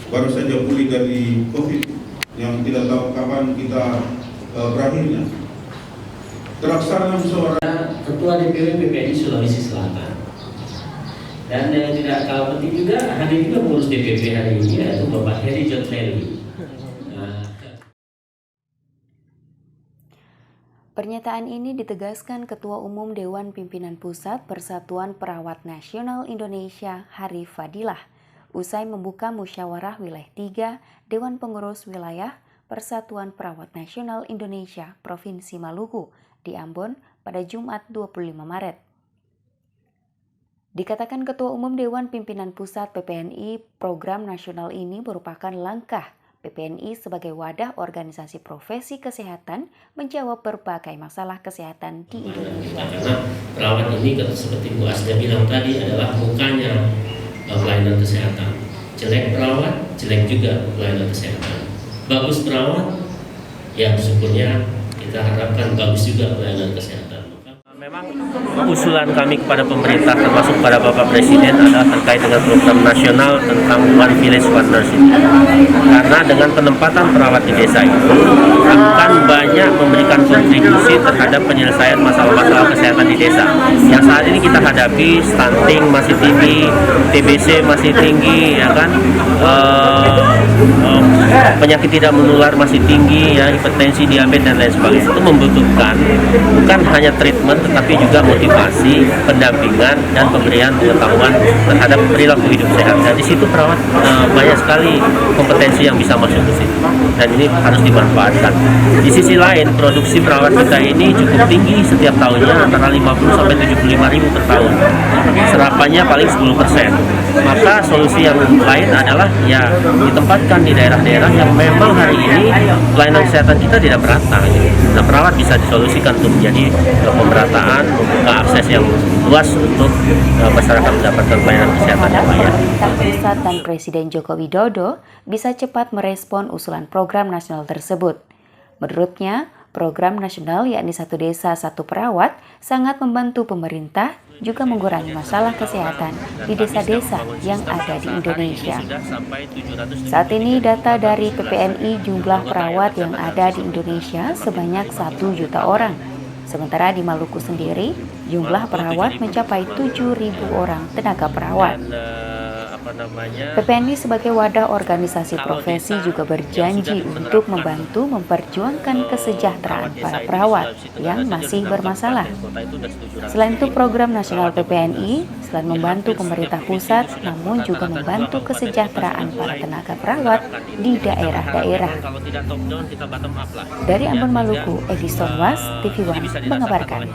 baru saja pulih dari COVID yang tidak tahu kapan kita berakhirnya. Terlaksana musyawarah Ketua DPW PPNI Sulawesi Selatan. Dan yang tidak kalah penting juga hadir juga pengurus DPP hari ini yaitu Bapak Heri John Lely. Pernyataan ini ditegaskan Ketua Umum Dewan Pimpinan Pusat Persatuan Perawat Nasional Indonesia Harif Fadilah usai membuka musyawarah wilayah 3 Dewan Pengurus Wilayah Persatuan Perawat Nasional Indonesia Provinsi Maluku di Ambon pada Jumat 25 Maret. Dikatakan Ketua Umum Dewan Pimpinan Pusat PPNI, program nasional ini merupakan langkah PPNI sebagai wadah organisasi profesi kesehatan menjawab berbagai masalah kesehatan di Indonesia. Karena perawat ini seperti Bu Asda bilang tadi adalah mukanya pelayanan kesehatan. Jelek perawat, jelek juga pelayanan kesehatan. Bagus perawat, ya syukurnya kita harapkan bagus juga pelayanan kesehatan. Memang usulan kami kepada pemerintah termasuk pada Bapak Presiden adalah terkait dengan program nasional tentang One Village One Nurse ini. Karena dengan penempatan perawat di desa itu akan banyak memberikan kontribusi terhadap penyelesaian masalah-masalah kesehatan di desa. Yang saat ini kita hadapi, stunting masih tinggi, TBC masih tinggi, ya kan, penyakit tidak menular masih tinggi, ya, hipertensi, diabetes dan lain sebagainya. Itu membutuhkan bukan hanya treatment tetapi juga motivasi, pendampingan dan pemberian pengetahuan terhadap perilaku hidup sehat. Dan di situ perawat banyak sekali kompetensi yang bisa masuk ke situ. Dan ini harus dimanfaatkan. Di sisi lain, produksi perawat kita ini cukup tinggi setiap tahunnya, antara 50 sampai 75 ribu per tahun. Serapannya paling 10%. Maka solusi yang lain adalah ya ditempatkan di daerah-daerah yang memang hari ini pelayanan kesehatan kita tidak merata. Nah, perawat bisa disolusikan untuk menjadi pemerataan, membuka akses yang luas untuk masyarakat mendapatkan pelayanan kesehatan yang layak. Pusat dan Presiden Joko Widodo bisa cepat merespon usulan program nasional tersebut. Menurutnya, program nasional yakni Satu Desa Satu Perawat sangat membantu pemerintah juga mengurangi masalah kesehatan di desa-desa yang ada di Indonesia. Saat ini data dari PPNI jumlah perawat yang ada di Indonesia sebanyak 1 juta orang. Sementara di Maluku sendiri, jumlah perawat mencapai 7.000 orang tenaga perawat. PPNI sebagai wadah organisasi profesi juga berjanji untuk membantu memperjuangkan kesejahteraan para perawat yang masih bermasalah. Selain itu, program nasional PPNI selain membantu pemerintah pusat, namun juga membantu kesejahteraan para tenaga perawat di daerah-daerah. Dari Ambon, Maluku, Edison Was, TV One mengabarkan.